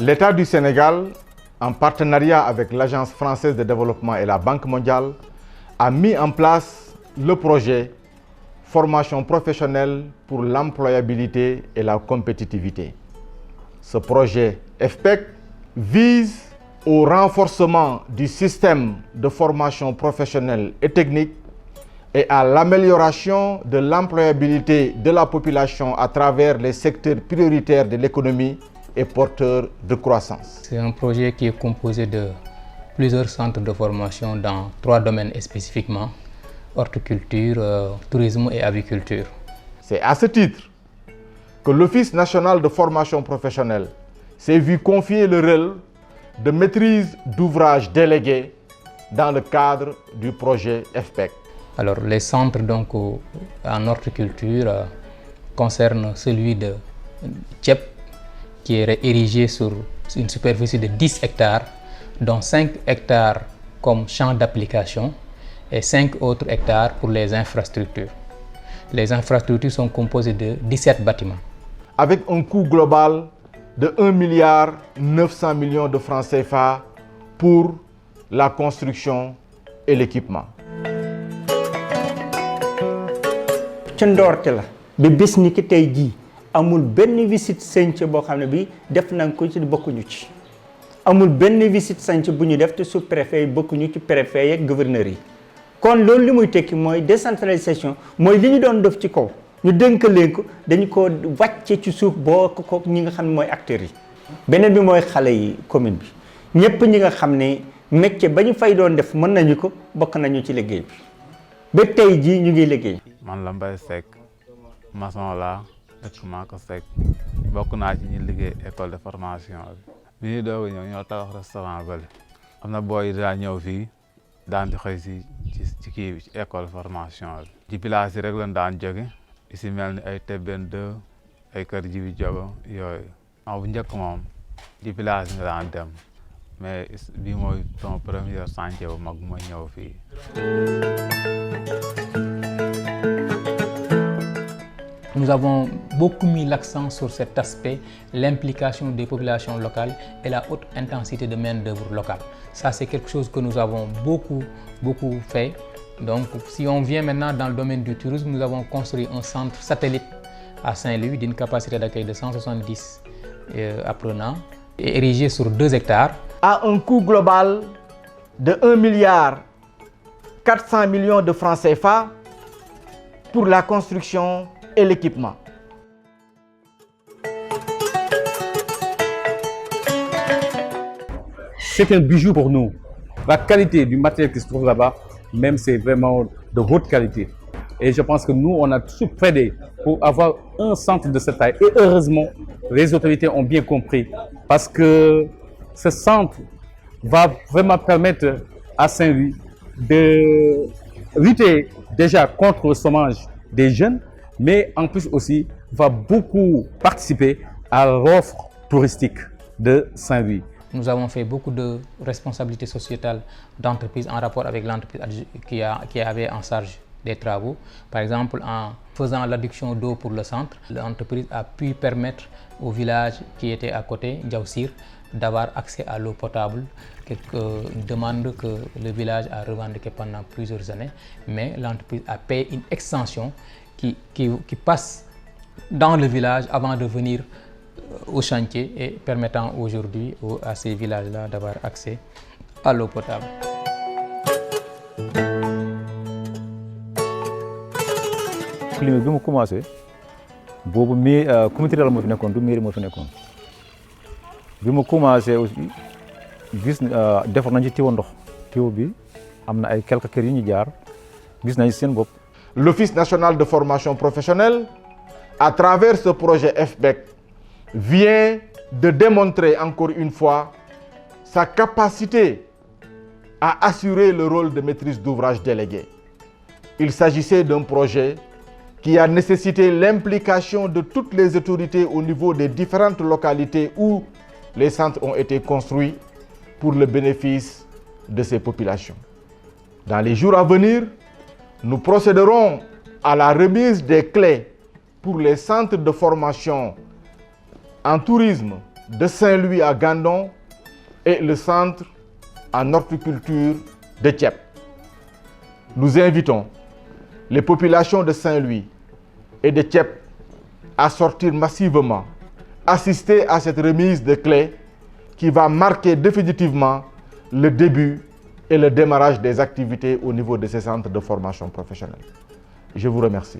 L'État du Sénégal, en partenariat avec l'Agence française de développement et la Banque mondiale, a mis en place le projet Formation professionnelle pour l'employabilité et la compétitivité. Ce projet FPEC vise au renforcement du système de formation professionnelle et technique et à l'amélioration de l'employabilité de la population à travers les secteurs prioritaires de l'économie et porteurs de croissance. C'est un projet qui est composé de plusieurs centres de formation dans 3 domaines spécifiquement: horticulture, tourisme et aviculture. C'est à ce titre que l'Office national de formation professionnelle s'est vu confier le rôle de maîtrise d'ouvrage délégué dans le cadre du projet FPEC. Alors les centres donc en horticulture concernent celui de Thiep, qui est érigé sur une superficie de 10 hectares, dont 5 hectares comme champ d'application et 5 autres hectares pour les infrastructures. Les infrastructures sont composées de 17 bâtiments. Avec un coût global de 1,9 milliard de francs CFA pour la construction et l'équipement. ca ndoorte la ba bés ni ki tey jii amul benn visite chantier boo xam ne bi def nañ ko ci bokkuñu ci amul benn visite chantier bu ñu def te sous-préfet yi bokkuñu ci préfet yi ak gouverneur yi kon loolu li muy tekki mooy décentralisation mooy li ñu doon def ci kaw ñu dénk leen ko dañu ko wàcce ci suuf boo ko ñi nga xam ne mooy acteurs yi. beneen bi mooy xale yi commune bi ñëpp ñi nga xam ne métier ba ñu fay doon def mën nañu ko bokk nañu ci liggéey bi ba tey jii ñu ngi liggéey. man la Mbaye Seck maçon la dëkk Maka Seck bokk naa ci ñi liggéey école de formation bi ñuy doog a ñëw ñoo tabax restaurant bële am na booy daa ñëw fii daan di xëy ci kii bi ci école formation bi ci village yi rek lañ daan jóge si mel ni ay Tébène 2 ay kër Jibi Jogo yooyu bu njëkk moom ci village nga daan dem mais bii mooy son premier chantier bu mag bu ma ñëw fii. Nous avons beaucoup mis l'accent sur cet aspect, l'implication des populations locales et la haute intensité de main-d'œuvre locale. Ça, c'est quelque chose que nous avons beaucoup fait. Donc, si on vient maintenant dans le domaine du tourisme, nous avons construit un centre satellite à Saint-Louis d'une capacité d'accueil de 170 apprenants, et érigé sur 2 hectares. À un coût global de 1,4 milliard de francs CFA pour la construction et l'équipement. C'est un bijou pour nous. La qualité du matériel qui se trouve là-bas, même c'est vraiment de haute qualité. Et je pense que nous, on a tout plaidé pour avoir un centre de cette taille. Et heureusement, les autorités ont bien compris. Parce que ce centre va vraiment permettre à Saint-Louis de lutter déjà contre le chômage des jeunes, mais en plus aussi va beaucoup participer à l'offre touristique de Saint-Louis. Nous avons fait beaucoup de responsabilités sociétales d'entreprise en rapport avec l'entreprise qui avait en charge des travaux. Par exemple, en faisant l'adduction d'eau pour le centre, l'entreprise a pu permettre au village qui était à côté, Djaoussir, d'avoir accès à l'eau potable, une demande que le village a revendiquée pendant plusieurs années. Mais l'entreprise a payé une extension qui passe dans le village avant de venir au chantier et permettant aujourd'hui à ces villages-là d'avoir accès à l'eau potable. climat bi mu commencé boobu comité rural moo fi nekkoon du mairie moo fi nekkoon bi mu commencé aussi gis defar nañ ci tiwo ndox tiwo bi am na ay quelques kër yu ñu jaar gis nañ seen bopp. L'Office national de formation professionnelle, à travers ce projet FPEC, vient de démontrer encore une fois sa capacité à assurer le rôle de maîtrise d'ouvrage délégué. Il s'agissait d'un projet qui a nécessité l'implication de toutes les autorités au niveau des différentes localités où les centres ont été construits pour le bénéfice de ces populations. Dans les jours à venir, nous procéderons à la remise des clés pour les centres de formation en tourisme de Saint-Louis à Gandon et le centre en horticulture de Thiep. Nous invitons les populations de Saint-Louis et de Thiep à sortir massivement, assister à cette remise de clés qui va marquer définitivement le début et le démarrage des activités au niveau de ces centres de formation professionnelle. Je vous remercie.